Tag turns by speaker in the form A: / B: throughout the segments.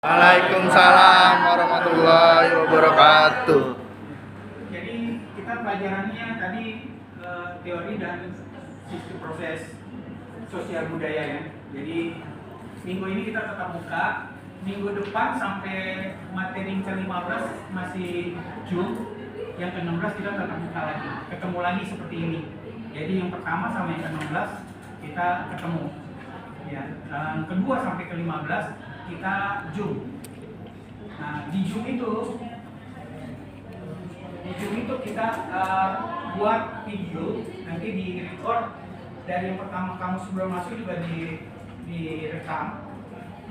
A: Waalaikumsalam warahmatullahi wabarakatuh.
B: Jadi kita pelajarannya tadi teori dan sistem proses sosial budaya ya. Jadi minggu ini kita tetap buka. Minggu depan sampai materi ke-15 masih Zoom. Yang ke-16 kita tetap buka lagi. Ketemu lagi seperti ini. Jadi yang pertama sama yang ke-16 kita ketemu. Ya, yang kedua sampai ke-15 kita Zoom. Nah, di Zoom itu kita buat video, nanti di record dari yang pertama kamu sebelum masuk juga direkam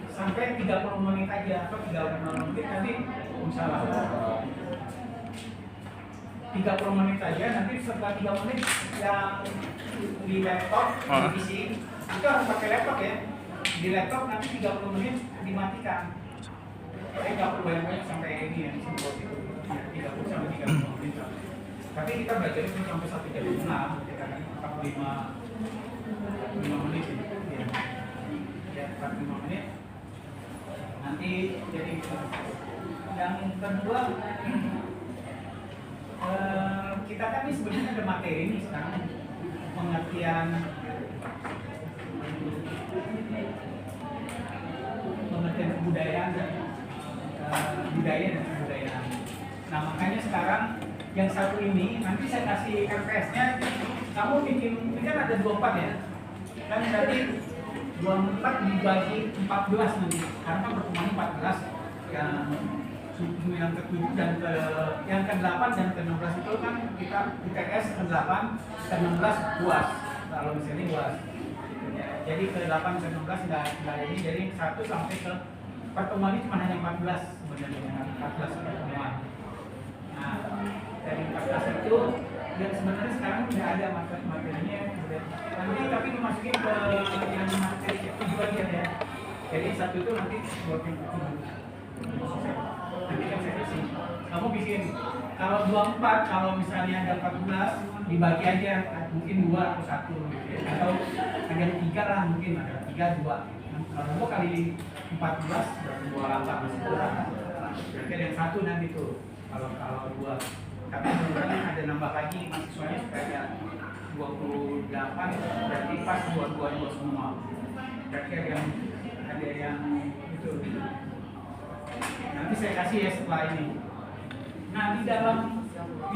B: sampai 30 menit aja atau 30 menit nanti misalnya 30 menit aja, nanti setelah 3 menit yang di laptop di PC itu harus pakai laptop ya. Di laptop nanti 30 menit dimatikan. Saya nggak perlu banyak-banyak sampai ini ya, ya 30 sampai 30 menit. Tapi kita belajar itu sampai 1 jam 6, kita kan 45 menit ya. Ya 45 menit. Nanti jadi yang kedua kita kan ini sebenarnya ada materi nih sekarang pengertian kebudayaan dan budaya dan kebudayaan. Nah makanya sekarang yang satu ini nanti saya kasih RPS-nya. Kamu bikin, ini kan ada 24 ya. Kan tadi 24 dibagi 14 nanti. Karena kan pertemuan 14 yang ke-7 dan yang ke-8 dan ke-16 itu kan kita ITS ke-8, ke-16 UAS. Kalau misalnya UAS. Jadi ke-8 ke-16 nggak ini, jadi 1 sampai ke pertemuan ini cuma hanya 14 sebenarnya, 14 pertemuan. Nah, dari 14 itu yang sebenarnya sekarang tidak ada materinya. Nanti tapi dimasukin ke yang materi itu aja ya. Jadi 1 itu nanti buat yang nanti kan saya kasih. Kamu bikin kalau 24, kalau misalnya ada 14 dibagi aja mungkin 2 atau 1 gitu ya. Atau ada 3 lah, mungkin ada 3, 2. Kalau 2 kali 14 berarti 28 masih kurang. Berarti ada yang 1 nanti tuh kalau 2. Tapi kemudian ada nambah lagi mahasiswanya supaya 28 berarti pas 22 semua. Berarti ada yang itu. Nanti saya kasih ya setelah ini. Nah di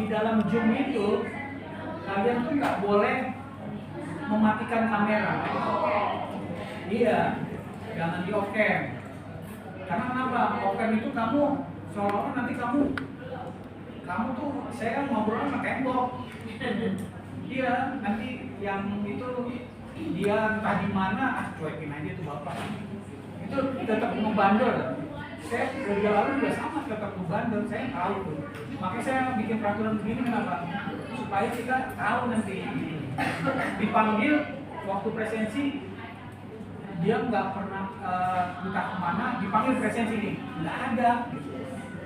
B: dalam Zoom itu kalian tuh nggak boleh mematikan kamera. Iya, jangan di off cam. Karena kenapa? Off cam itu kamu seolah-olah nanti kamu tuh saya ngobrol sama tembok. Iya, nanti yang itu dia entah di mana, cuekin aja tuh bapak. Itu tetap membandel. Saya kerja lalu juga sama, tetap membandel. Saya tahu tuh. Makanya saya bikin peraturan begini kenapa? Supaya kita tahu nanti dipanggil waktu presensi dia nggak pernah entah kemana dipanggil presensi nih, nggak ada.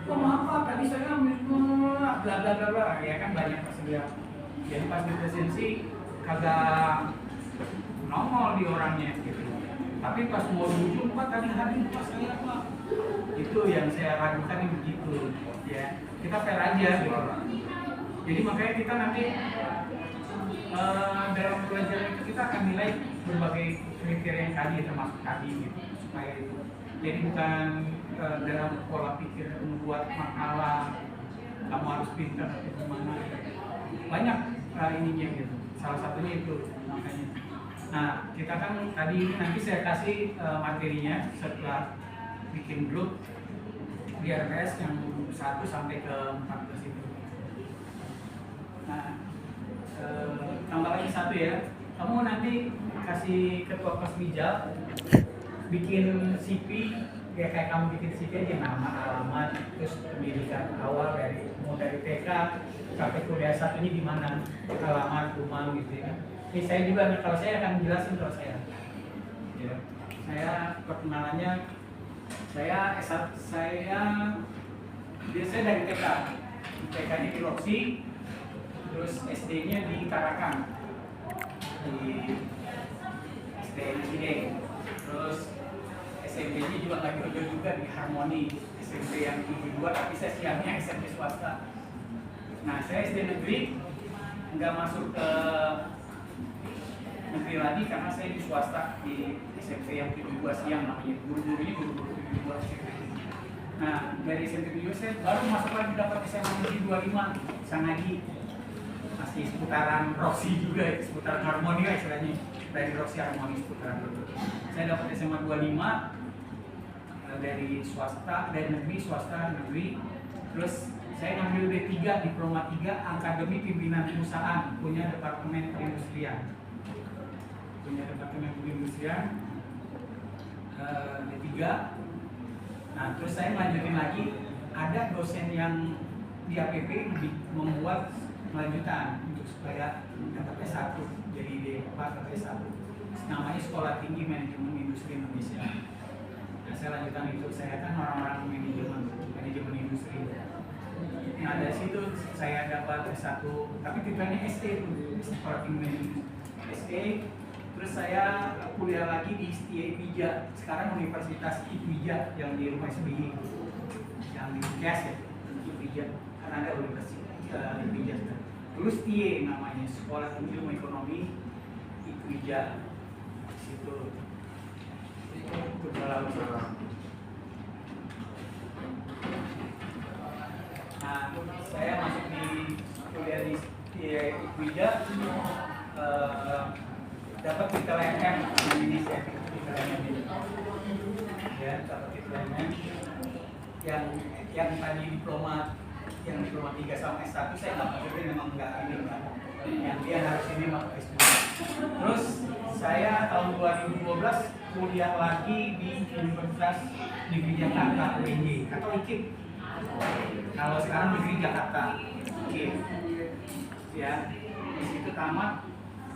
B: Oh maaf Pak, tadi saya bla bla bla bla, ya kan banyak tersedia. Jadi pas di presensi kagak nongol di orangnya gitu. Tapi pas mau ujung Pak tadi hadir Pak saya Pak. Itu yang saya ragukan ini begitu ya. Kita fair aja gitu. Jadi makanya kita nanti dalam pelajaran itu kita akan nilai berbagai kriteria yang tadi termasuk tadi gitu supaya itu. Jadi bukan dalam pola pikir membuat makalah kamu harus pintar atau gimana. Banyak ininya gitu. Salah satunya itu makanya. Nah kita kan tadi nanti saya kasih materinya setelah bikin grup di RPS yang 1 sampai ke 14 itu. Nah tambah lagi 1 ya. Kamu nanti kasih ketua kelas bijak bikin CV ya, kayak kamu bikin CV aja nama, alamat, terus pendidikan awal dari TK sampai kuliah 1 ini di mana, alamat, rumah gitu ya. Ini saya juga, kalau saya akan jelasin kalau saya. Ya. Saya perkenalannya saya biasanya dari TK. TK-nya di Loksi, terus SD-nya di Tarakan. Di SD Cideng, terus SMP-nya juga nggak jauh-jauh juga di Harmoni, SMP yang 72, tapi saya siangnya SMP swasta. Nah, saya SD negeri nggak masuk ke negeri lagi karena saya di swasta di SMP yang 72 siang, namanya guru-gurunya guru-guru 72 SMP. Nah, dari SMP 72 saya baru masuk lagi dapat SMA negeri 25 Sangaji, masih seputaran Roksi juga ya, seputaran Harmoni lah istilahnya, dari Roksi Harmoni seputaran dulu. Saya dapat SMA 25 dari swasta, dari negeri, swasta, negeri. Terus saya ngambil D3, diploma 3, Akademi Pimpinan Perusahaan, punya Departemen Perindustrian. D3. Nah, terus saya lanjutin lagi, ada dosen yang di APP membuat kelanjutan untuk supaya dapat S1, jadi D4 atau S1. Namanya Sekolah Tinggi Manajemen Industri Indonesia. Nah, saya lanjutkan itu, saya kan orang-orang manajemen industri. Nah, dari situ saya dapat S1, tapi tipenya SE itu, Sekolah Tinggi Manajemen SE. Terus saya kuliah lagi di IPIJA, sekarang Universitas IPIJA yang di rumah SBY, yang di Kias ya, IPIJA, karena ada Universitas IPIJA. Terus TIE namanya, Sekolah Tinggi Ilmu Ekonomi IPIJA. Situ itu dalam. Nah, saya masuk di kuliah di IPIJA, dapat titel MM ini saya titel MM ini ya, dapat titel MM yang tadi diploma 3 sama S1 saya nggak maksudnya, memang nggak ini kan, yang dia harus ini masuk S2. Terus saya tahun 2012 kuliah lagi di Universitas Negeri Jakarta UNJ atau IKIP, kalau sekarang Negeri Jakarta IKIP ya. Di situ tamat,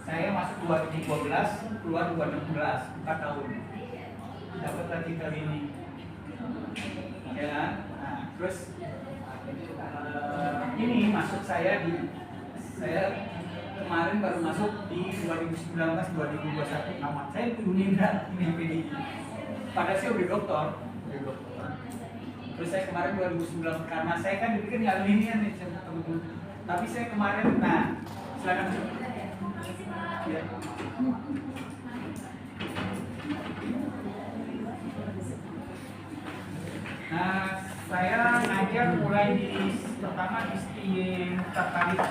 B: saya masuk 2012, keluar 2016, 4 tahun. Dapat lagi kali ini. Ya, nah, terus ini masuk saya kemarin baru masuk di 2019-2021 tamat. Saya Unindra ini PDI. Padahal saya udah doktor. Terus saya kemarin 2019 karena saya kan dipikir nggak linear nih, tapi saya kemarin, nah silakan. Ya. Nah, saya ngajar mulai pertama di tertarik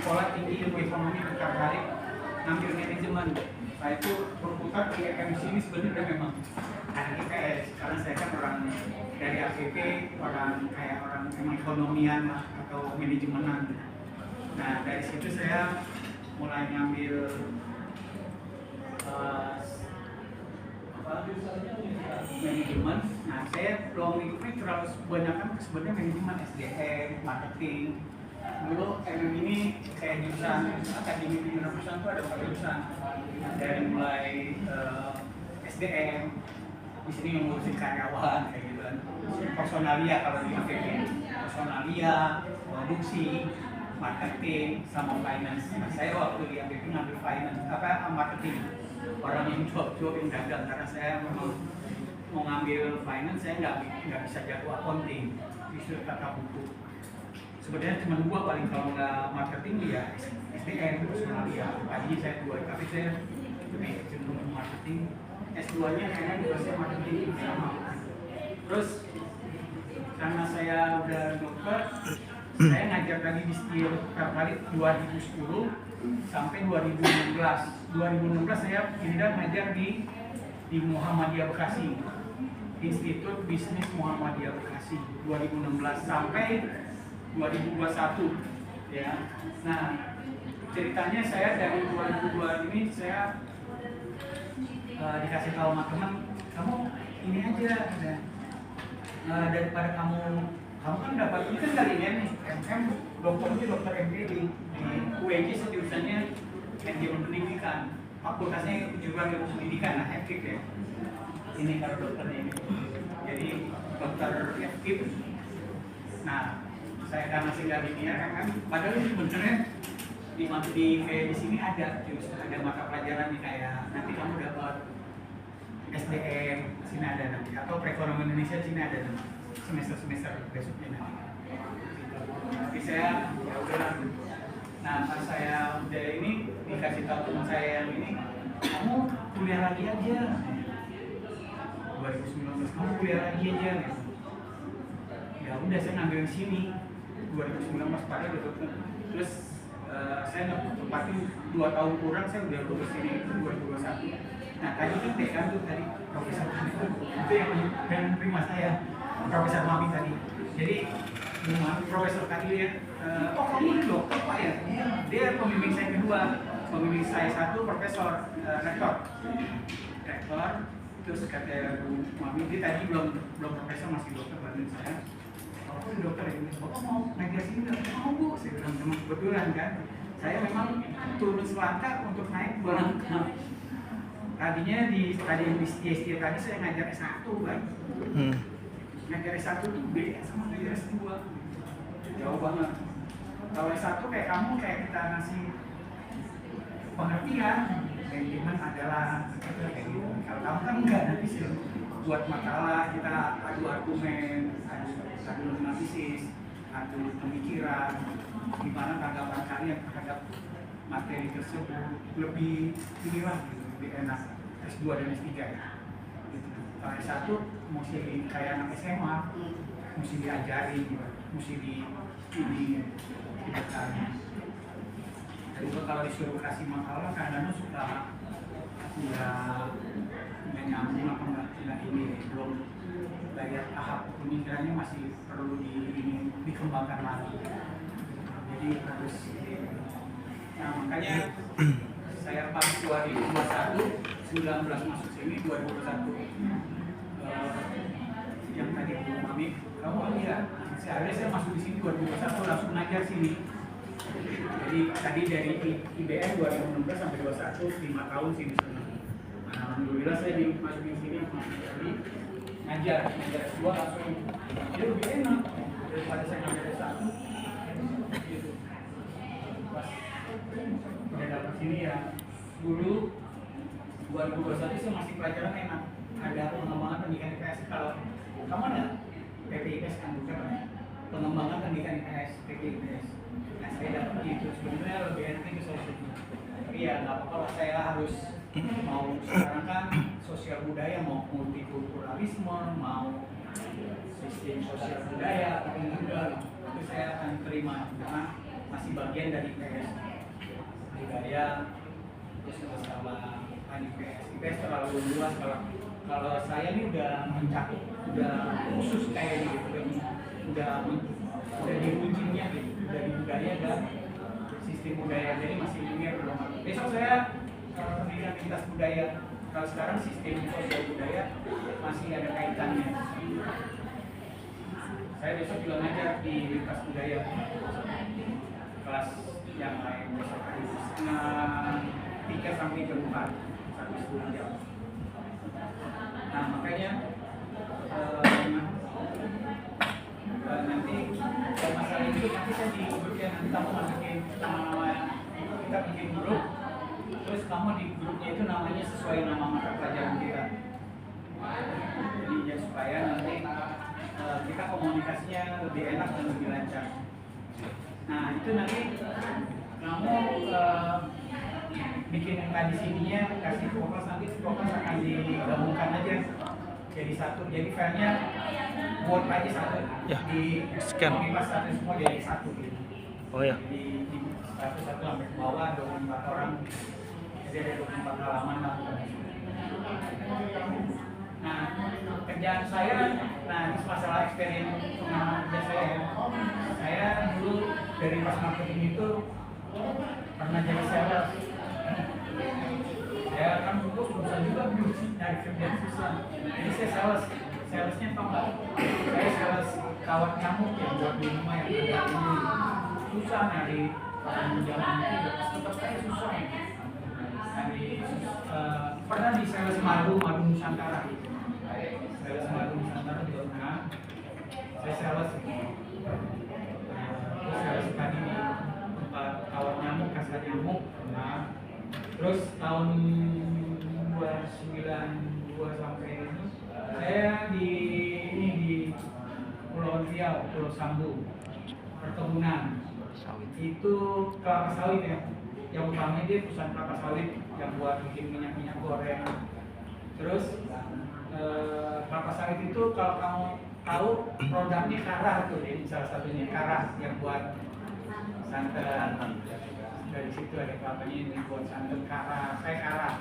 B: Sekolah Tinggi Ilmu Ekonomi tertarik ngambil manajemen. Saya itu berputar di FMC ini sebenarnya memang anak IPS, karena saya kan orang dari APP, orang memang ekonomian atau manajemenan. Nah, dari situ saya mulai ngambil manajemen. Nah, saya belum ikutnya terlalu kebanyakan sebenarnya manajemen, SDM, marketing. Dulu MM ini kayak jurusan Akademi Pimpinan Perusahaan itu ada 4 jurusan, dari mulai SDM, di sini yang ngurusin karyawan kayak gitu kan, personalia kalau di APP, personalia, produksi, marketing, sama finance. Nah, saya waktu di APP ngambil finance, marketing, orang yang jual yang dagang, karena saya memang mau ngambil finance, saya nggak bisa jago accounting, disuruh tata buku. Sebenarnya cuma 2 paling, kalau nggak marketing ya SDM, personalia. Tadi saya 2, tapi saya lebih cenderung marketing. S2-nya kayaknya jurusannya marketing sama. Terus karena saya udah dokter, saya ngajar lagi di STIL tertarik 2010 sampai 2016. 2016 saya pindah ngajar di Muhammadiyah Bekasi, Institut Bisnis Muhammadiyah Bekasi, 2016 sampai 2021 ya. Nah, ceritanya saya dari 2002 ini saya dikasih tahu sama teman, kamu ini aja ya. Daripada kamu kan dapat ini kan kali ini nih MM, dokter MD di UNJ, jurusannya manajemen pendidikan, fakultasnya juga ilmu pendidikan, nah FKIP ya. Ini kalau dokternya ini, jadi dokter FKIP. Nah, saya karena singgah linear MM, padahal ini sebenarnya di sini ada mata pelajaran nih, kayak nanti kamu dapat SDM sini ada nanti, atau perekonomian Indonesia sini ada nanti semester besoknya nanti. Tapi saya ya udah. Nah pas saya udah ini dikasih tahu teman saya yang ini, kamu kuliah lagi aja. 2019 kamu kuliah lagi aja. Ya udah saya ngambil di sini 2019 padahal udah tutup. Terus saya nggak tepatin 2 tahun kurang saya udah lulus ini 2021. Nah tadi kan dekan tuh tadi Profesor itu yang terima saya Profesor Mami tadi. Jadi Profesor tadi dia, oh kamu ini dokter pak ya? Dia pembimbing saya kedua, pembimbing saya satu Profesor rektor. Terus kata Bu Mami, dia tadi belum profesor masih dokter bantuin saya. Oh dokter ini, bapak mau naik ke sini nggak? Mau bu, saya bilang teman kebetulan kan. Saya memang turun selangkah untuk naik berangkat. Tadinya di ST tadi saya ngajar S1 kan. Ngajar S1 itu beda sama ngajar S2. Jauh banget. Kalau S1 kayak kamu kayak kita ngasih pengertian, manajemen adalah kayak gitu. Kalau kamu kan enggak, nanti sih buat makalah kita adu argumen, adu analisis, adu pemikiran, gimana tanggapan kalian terhadap materi tersebut, lebih inilah gitu, lebih enak S2 dan S3 ya. Gitu. Kalau S1 mesti kayak anak SMA, mesti diajari, mesti ini dibacanya. Jadi kalau disuruh kasih makalah kadang-kadang suka nggak nyambung apa nggak ini belum lihat tahap pemikirannya masih perlu dikembangkan lagi. Jadi harus nah makanya saya pas 2021 19 masuk sini 2021 yang tadi Bu Mami kamu lihat saya masuk di sini 2021 langsung ngajar sini. Jadi tadi dari IBM 2016 sampai 21 5 tahun sini sana. Nah, alhamdulillah saya dimasukin sini jadi ngajar S2 langsung jadi lebih enak daripada saya ngajar S1 gitu. Pas udah dapat sini ya dulu 2021 saya masih pelajaran enak ada pengembangan pendidikan IPS. Kalau kamu ada PPIPS kan bukan pengembangan pendidikan IPS PPIPS. Nah saya dapat itu sebenarnya lebih enak itu saya setuju. Tapi ya nggak apa-apa saya harus mau sekarang kan sosial budaya mau multikulturalisme mau sistem sosial budaya tapi enggak itu saya akan terima karena masih bagian dari IPS budaya terus masalah IPS terlalu luas kalau saya ini udah mencakup udah khusus kayak gitu udah diujinya gitu dari budaya dan sistem budaya jadi masih linear belum besok saya pendidikan lintas budaya kalau sekarang sistem sosial budaya masih ada kaitannya saya besok juga ngajar di lintas budaya kelas yang lain besok setengah 3 sampai jam 4 1,5 jam. Nah makanya nanti masalah itu nanti saya di grup ya nanti kamu masukin nama-nama kita bikin grup terus kamu di grupnya itu namanya sesuai nama mata pelajaran kita jadi ya supaya nanti kita komunikasinya lebih enak dan lebih lancar. Nah itu nanti kamu bikin yang tadi sininya kasih fokus nanti fokus akan digabungkan aja jadi satu jadi filenya buat aja satu
A: ya,
B: di
A: scan
B: pas satu semua jadi satu gitu.
A: Oh ya
B: Di satu sampai ke bawah 24 orang jadi ada 24 halaman lah. Nah kerjaan saya nah ini masalah experience pengalaman kerja saya dulu dari pas marketing itu pernah jadi sales. Ya kan dulu susah juga nyari kerja susah. Jadi saya salesnya tau nggak? Saya sales kawat nyamuk yang buat di rumah yang ada ini susah nyari zaman itu tetap saya susah. Nyari pernah di sales madu Nusantara. Sales madu Nusantara juga pernah. Saya sales sales tadi di tempat kawat nyamuk kasar nyamuk. Nah terus tahun 2009 2 sampai ini. Saya di ini di Pulau Riau, Pulau Sambu, perkebunan. Itu kelapa sawit ya. Yang utamanya dia perusahaan kelapa sawit yang buat bikin minyak goreng. Terus kelapa sawit itu kalau kamu tahu produknya karah tuh, salah satunya karah yang buat santan. Dari situ ada kelapanya ini buat santan karah. Saya karah.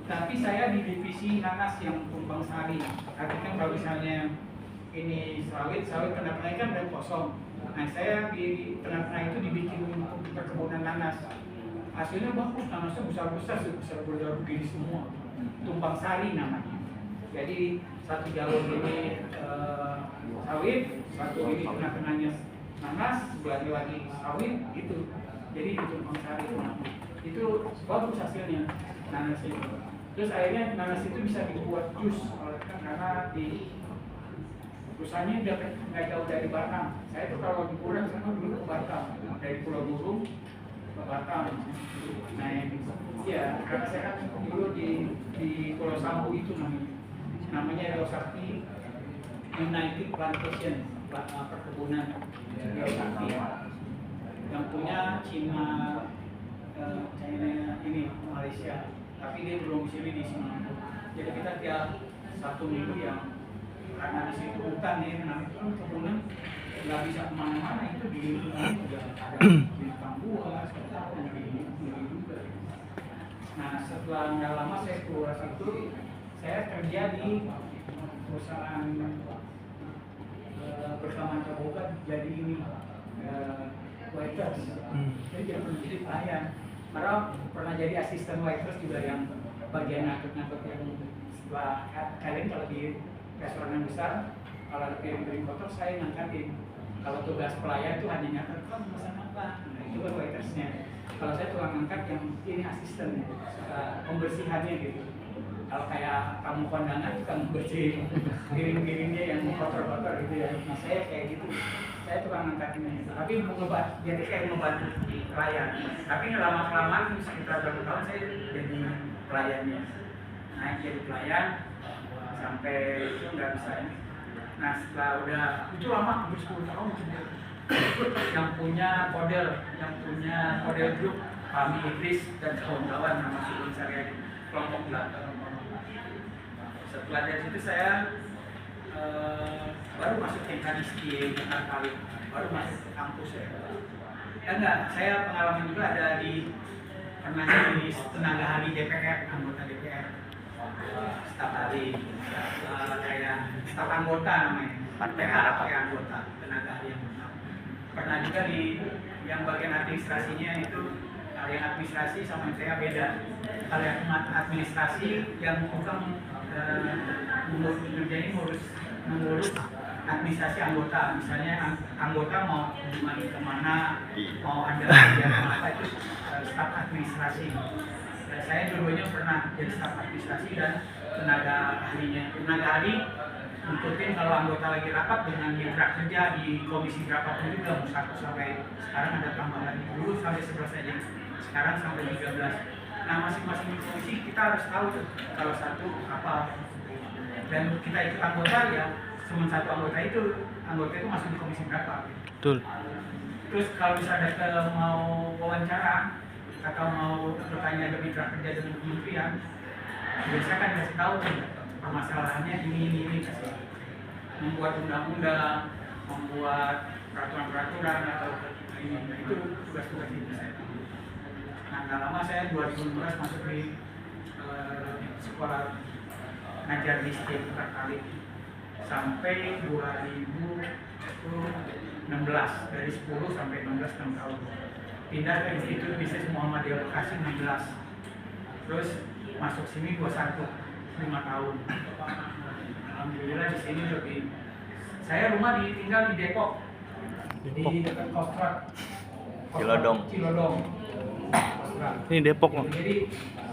B: Tapi saya di divisi nanas yang tumpang sari. Artinya kalau misalnya ini sawit tengah-tengah kan ada kosong. Nah saya di tengah-tengah itu dibikin perkebunan nanas. Hasilnya bagus, nanasnya besar-besar begini semua. Tumpang sari namanya. Jadi satu jalur ini sawit, satu ini tengah-tengahnya nanas, sebelah lagi sawit, gitu. Jadi di tumpang sari itu bagus hasilnya nanas itu. Terus akhirnya nanas itu bisa dibuat jus karena di perusahaannya udah nggak jauh dari Batam. Saya tuh kalau liburan sama dulu ke Batam, dari Pulau Burung ke Batam. Nah ya karena saya kan dulu di Pulau Sambu itu namanya Rio Sakti United Plantation, perkebunan Rio Sakti yang punya China ini Malaysia, tapi dia belum sini di sini. Jadi kita tiap satu minggu yang karena di situ hutan ya, namanya itu kebunan nggak bisa kemana-mana, itu di lingkungan udah ada bintang buah, sekarang di juga. Nah setelah nggak lama saya keluar situ, saya kerja di perusahaan bersama terbuka jadi ini waiters, jadi jadi pelayan. Karena pernah jadi asisten waiters juga yang bagian ngangkut-ngangkut yang setelah kalian kalau di restoran yang besar, kalau ada piring-piring kotor saya ngangkatin. Kalau tugas pelayan itu hanya nyatet, kamu pesan apa? Nah itu kan waitersnya. Kalau saya tukang ngangkat yang ini asisten, pembersihannya gitu. Kalau kayak kamu kondangan itu kan bersihin piring-piringnya yang kotor-kotor gitu ya. Nah saya kayak gitu, saya tukang ngangkatinnya. Tapi jadi kayak ngebantu pelayan. Tapi lama-kelamaan sekitar berapa tahun saya jadi pelayannya. Nah jadi pelayan sampai itu nggak bisa ini. Nah setelah udah itu lama hampir 10 tahun yang punya model grup kami Idris dan kawan-kawan nama Sulun Syariah kelompok belakang. Setelah dari situ saya baru masuk Mekanistik kali baru masuk ke kampus ya. Enggak, saya pengalaman juga ada pernah di tenaga ahli DPR, anggota DPR. Staf ahli kayak staf anggota namanya, pakai anggota tenaga ahli yang benar. Pernah juga di yang bagian administrasinya itu, yang administrasi sama yang saya beda. Kalau yang administrasi yang bukan kerjanya mengurus administrasi anggota, misalnya anggota mau kemana, mau ada kegiatan apa, itu staf administrasi. Saya dulunya pernah jadi staf administrasi dan tenaga ahlinya. Tenaga ahli ngikutin kalau anggota lagi rapat dengan mitra kerja di komisi berapa pun juga, 1 sampai sekarang ada tambahan dulu sampai 11 aja, sekarang sampai 13. Nah masing-masing komisi kita harus tahu tuh kalau satu apa, dan kita ikut anggota ya cuma satu anggota itu masuk di komisi berapa.
C: Betul.
B: Terus kalau misalnya mau wawancara atau mau bertanya ke mitra kerja dengan kementerian, biasanya kan kasih tahu permasalahannya ini kasih membuat undang-undang, membuat peraturan-peraturan atau ini, itu tugas-tugas itu saya. Nah nggak lama saya 2012 masuk di sekolah ngajar di STIP kali sampai 2016, dari 10 sampai 16 6 tahun. Pindah ke Institut Bisnis Muhammadiyah Bekasi 16, terus masuk sini 21 5 tahun. Alhamdulillah di sini lebih. Saya rumah tinggal di Depok. Di dekat Kostrad.
C: Cilodong.
B: Kostrad.
C: Ini Depok loh.
B: Jadi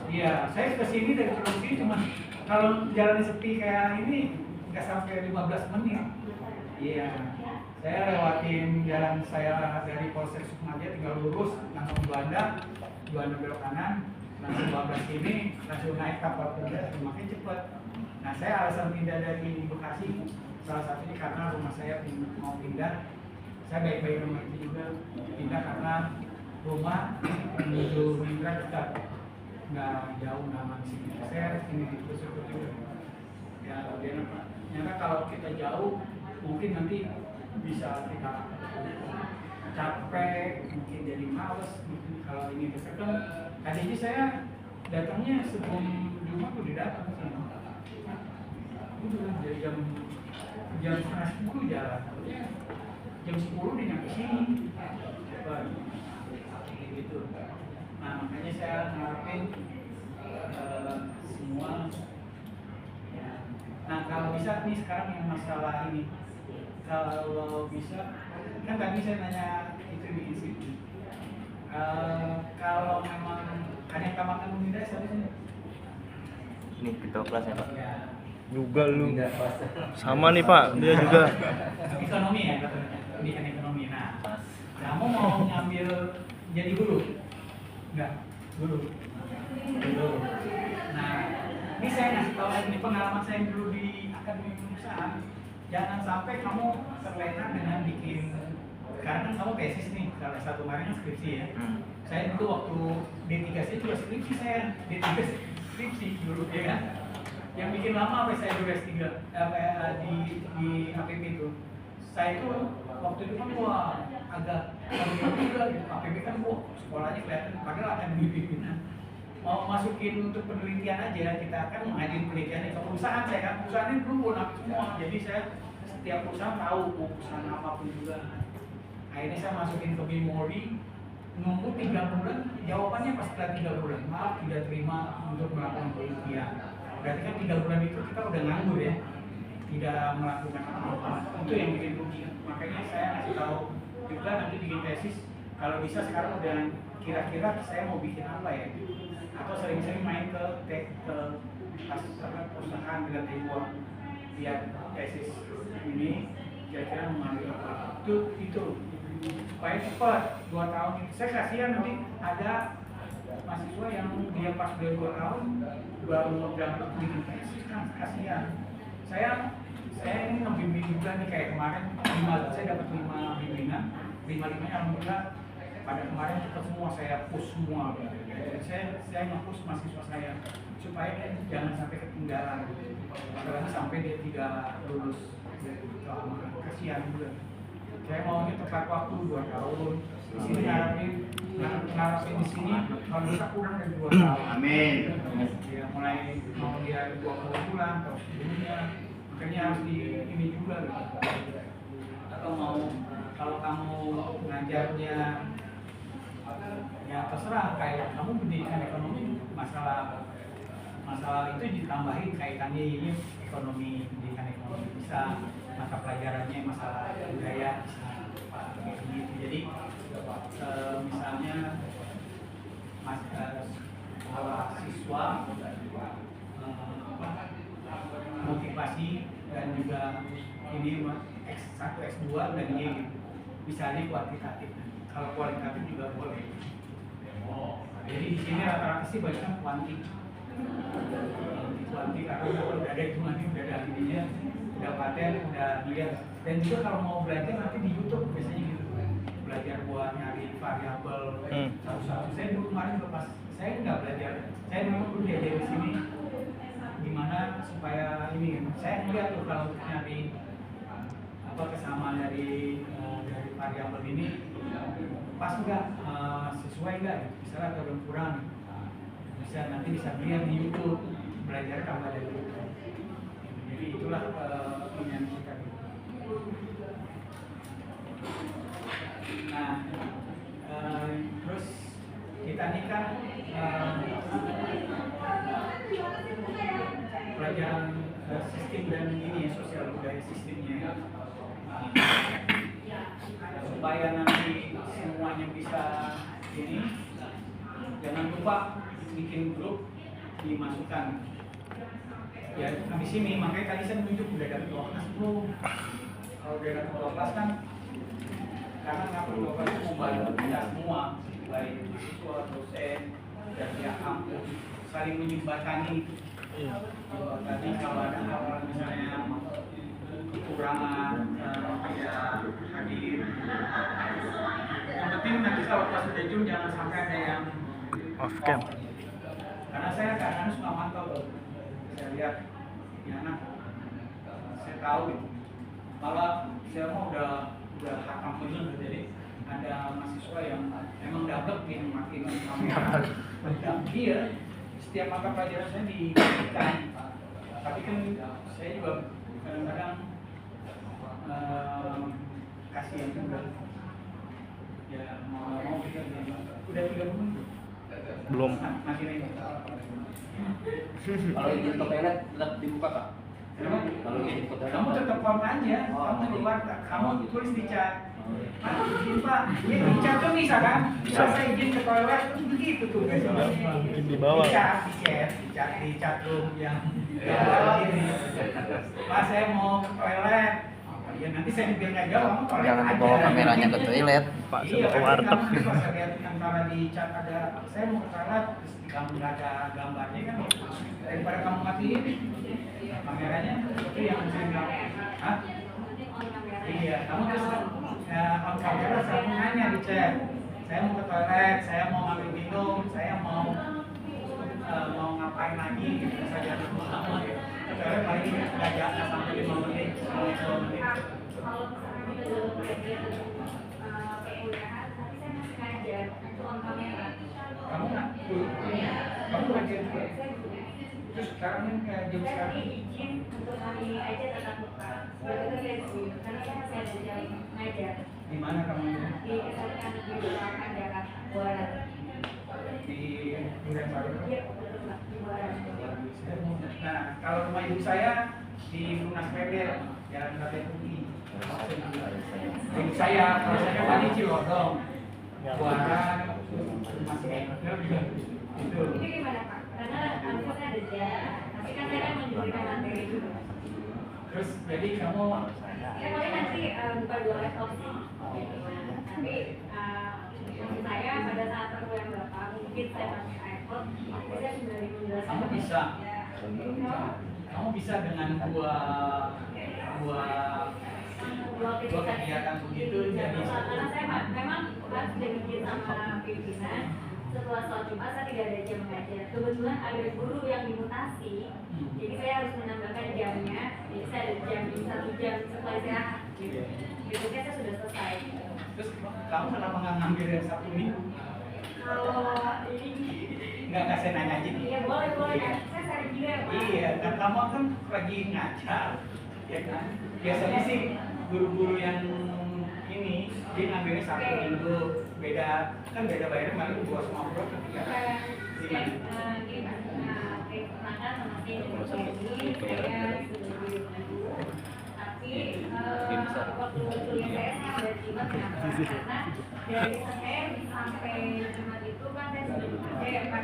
B: iya, saya ke sini dari Cilodong sini cuma kalau jalan sepi kayak ini nggak sampai 15 menit. Iya. Saya lewatin jalan saya dari Polsek Sukmaja, tinggal lurus langsung Juanda belok kanan, langsung 12 sini, langsung naik kapal kuda, makanya cepat. Nah, saya alasan pindah dari Bekasi salah satunya karena rumah saya mau pindah. Saya baik-baik mengerti juga pindah karena rumah menuju Mindra dekat, nggak jauh, nggak masih. Saya ini bersyukur juga. Ya, ternyata kalau kita jauh mungkin nanti bisa kita capek, mungkin jadi males. Kalau ini dekat kan, tadinya saya datangnya sebelum Jumat udah datang sih. Udah dari jam setengah 10 jalan, jam 10 udah nyampe sini. Gitu. Nah, makanya saya ngarepin semua. Nah, kalau bisa nih sekarang yang masalah ini, kalau bisa kan tadi saya nanya itu di sini. Kalau memang ada yang tambahkan Unida seharusnya
C: Ini pintu kelasnya Pak.
B: ya,
A: Juga lu. Sama nih Pak, dia juga.
B: ekonomi ya katanya, pendidikan ekonomi. Nah, kamu mau ngambil jadi guru? Enggak, guru. Nah, ini saya ngasih tahu lagi pengalaman saya dulu di akademi perusahaan. Jangan sampai kamu terlena dengan bikin, karena kamu tesis nih, salah satu kemarin kan skripsi ya. Saya dulu waktu D3 saya juga skripsi, saya D3 skripsi dulu ya kan. Yang bikin lama sampai saya dulu S3 di APP itu. Saya itu waktu itu kan agak juga gitu. APP kan sekolahnya kelihatan padahal akademi pimpinan. Mau masukin untuk penelitian aja, kita akan mengajuin penelitian ke perusahaan saya kan. Perusahaan ini belum bonafit semua, jadi saya setiap perusahaan tahu perusahaan apapun juga. Akhirnya saya masukin ke Bimori, nunggu 3 bulan, jawabannya pas setelah 3 bulan, maaf tidak terima untuk melakukan penelitian. Berarti kan 3 bulan itu kita udah nganggur ya, tidak melakukan apa-apa. Itu yang bikin rugi. Makanya saya ngasih tahu juga nanti bikin tesis, kalau bisa sekarang udah kira-kira saya mau bikin apa ya, atau sering-sering main ke perusahaan dengan uang lihat tesis ini kira-kira mau ngambil apa. Itu supaya cepat 2 tahun itu. Saya kasihan nanti ada mahasiswa yang dia pas udah 2 tahun baru dapat bikin tesis, kan kasihan. Saya ini ngebimbing juga nih, kayak kemarin saya dapat 5 bimbingan, 5-5-nya alhamdulillah pada kemarin cepat semua, saya push semua. Saya nge-push mahasiswa saya supaya jangan sampai ketinggalan, apalagi sampai dia tidak lulus. Kasihan juga. Saya maunya tepat waktu 2 tahun. Di sini ngarapin di sini kalau bisa kurang dari 2 tahun.
A: Amin.
B: Ya, mulai mau dia 20 bulan atau sebelumnya, makanya harus di ini juga gitu. Atau mau kalau kamu ngajarnya ya terserah, kayak kamu pendidikan ekonomi, masalah itu ditambahin kaitannya ini ekonomi, pendidikan ekonomi bisa, mata pelajarannya masalah budaya bisa kayak gitu. Jadi misalnya siswa motivasi dan juga ini S1 S2 dan Y gitu. Misalnya kuantitatif, kalau kualitatif juga boleh. Jadi di sini rata-rata sih banyak kuanti karena udah ada hitungannya, udah ada ininya, udah paten, udah lihat. Dan juga kalau mau belajar nanti di YouTube biasanya gitu, belajar buat nyari variabel satu-satu. Saya dulu kemarin pas saya nggak belajar, saya dulu diajar di sini gimana supaya ini, saya ngeliat tuh kalau nyari apa kesamaan dari variabel ini pas nggak, sesuai nggak, misalnya atau kurang, bisa nanti bisa lihat di YouTube, belajar tambah dari YouTube. Jadi itulah yang kita. Nah, terus kita ini kan pelajaran sistem dan ini sosial budaya sistemnya. Supaya nanti semuanya bisa ini, jangan lupa bikin grup, dimasukkan ya habis ini. Makanya tadi saya menunjuk udah dapat 12 belum. Kalau udah dapat 12 kan, karena ngapa 12 itu membantu kita semua, baik siswa, dosen, dan pihak kampus saling menjembatani
A: Iya.
B: Tadi kalau ada hal misalnya kekurangan ya hadir. Yang penting nanti kalau pas udah Zoom jangan sampai ada yang
A: Off cam.
B: karena saya kadang suka mantau tuh. Saya lihat ya anak saya tahu gitu. Malah saya mau udah hatam bener, jadi ada mahasiswa yang emang dapet gitu makin kamera. Iya, setiap mata pelajaran saya diberikan. Tapi kan saya juga kadang-kadang kasihan juga. Ya mau kita udah 3 menit.
A: Belum.
B: Masih nih.
D: Kalau izin ke toilet tetap dibuka Kak? Kalau izin ke toilet
B: Kamu tetap form aja, kamu keluar, kamu tulis di chat. Mana izin Pak? Ini di chat tuh bisa kan? Saya izin ke toilet terus begitu tuh biasanya.
A: Mungkin di bawah.
B: Di chat room yang begini. Pak saya mau ke toilet. Ya nanti saya biar nggak jawab, kamu toilet
E: Jangan
B: aja.
E: dibawa kameranya ke toilet.
A: Pak,
B: Iya,
A: saya mau ke
B: kan
A: warteg.
B: kamu pas lihat antara di chat ada saya mau ke toilet terus di kamu nggak ada gambarnya kan daripada kamu matiin kameranya itu yang saya bilang hah? Iya, kamu terus on kamera saya nanya di chat saya mau ke toilet, saya mau ngambil minum, saya mau ngapain lagi gitu saja kamu ya ke toilet paling nggak jatuh sampai 5 menit 10 menit. Kamu nggak kamu ngajar juga terus sekarang kan kayak jam sekarang
F: izin untuk hari ini aja tetap buka. Begitu saya izin, karena saya masih ada jam ngajar
B: di mana kamu
F: di SMK Negeri Delapan Jakarta Buaran.
B: di Duren Sawit?
F: Iya, betul Pak, di Buaran.
B: Nah, kalau rumah ibu saya di Lunas Peder, Jalan Raden Ugi. Ibu saya, kalau saya kan di Cilodong, Buaran, masih itu.
F: Itu gimana Pak? Karena nanti saya ada jam, tapi kan saya kan memberikan materi dulu.
B: Terus jadi kamu
F: Ya paling nanti buka 2 laptop sih. Tapi maksud saya pada saat perkuliahan Bapak, mungkin saya pakai iPhone, tapi saya sudah menjelaskan.
B: kamu bisa kamu bisa dengan dua kegiatan begitu jadi
F: Karena saya memang harus dibikin sama pimpinan. Setelah sholat Jumat saya tidak ada jam mengajar. Kebetulan ada guru yang dimutasi, jadi saya harus menambahkan jamnya. Jadi saya ada jam 1 jam setelah istirahat. Gitu. Besoknya saya sudah selesai.
B: terus kamu kenapa nggak ngambil yang Sabtu Minggu?
F: Kalau ini
B: Nggak saya nanya aja nih.
F: iya boleh kan? Saya sering juga ya Pak.
B: Iya, kan kamu kan lagi ngajar, ya kan? Biasanya sih guru-guru yang ini dia ngambilnya Sabtu Minggu beda kan beda bayarnya paling 250 ke 3
F: Gini Pak, kayak perkenalkan sama saya juga ini saya sudah di dulu. Tapi waktu kuliah saya ada Jumat kenapa? Karena dari Senin sampai Jumat itu kan saya sudah bekerja ya Pak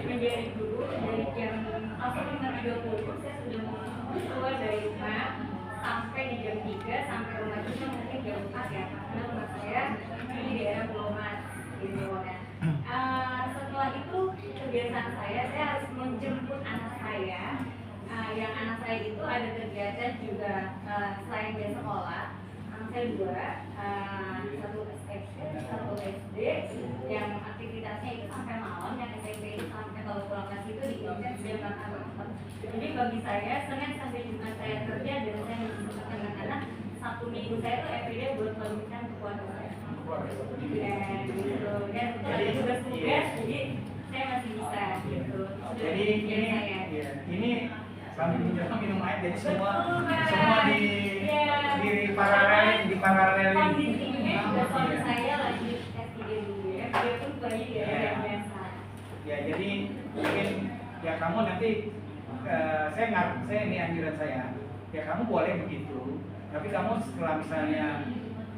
F: menjadi guru dari jam 05.20 saya sudah keluar dari rumah sampai di jam 3 sampai rumah itu mungkin jam 4 ya karena rumah saya di daerah Pulau Mas gitu kan. Setelah itu kebiasaan saya harus menjemput anak saya. Yang anak saya itu ada kegiatan juga selain dia sekolah. Anak saya 2, satu SMP, satu SD, yang aktivitasnya itu sampai malam, yang SMP itu sampai kalau pulang ke situ di jam 4. Jadi bagi saya Senin sampai Jumat saya kerja dan saya menyempatkan anak-anak. Sabtu Minggu saya itu everyday buat memberikan keluarga saya. Dan gitu, dan itu ada tugas-tugas, jadi saya masih bisa gitu.
B: Jadi ini
F: saya.
B: ini sambil menjelaskan minum air jadi semua
F: Iya.
B: diparalelin.
F: Kondisinya juga suami saya lagi S3 dulu ya, dia pun kuliahnya di daerah yang biasa.
B: Ya jadi mungkin ya kamu nanti saya ini anjuran saya ya kamu boleh begitu tapi kamu setelah misalnya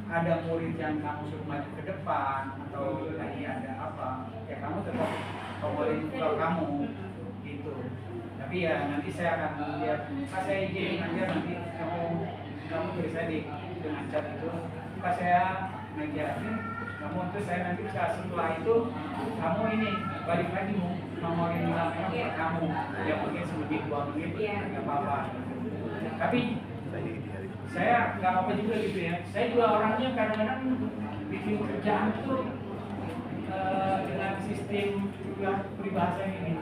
B: ada murid yang kamu suruh maju ke depan atau lagi ada apa ya kamu tetap favorit ke kamu gitu tapi ya nanti saya akan lihat pas saya izin aja nanti kamu tulis aja dengan chat itu pas saya meja ini kamu terus saya nanti setelah itu kamu ini balik lagi nomorin email ke kamu yang mungkin semenit 2 menit nggak apa-apa. Tapi saya nggak apa-apa juga gitu ya. Saya juga orangnya kadang-kadang bikin kerjaan itu dengan sistem peribahasa ini.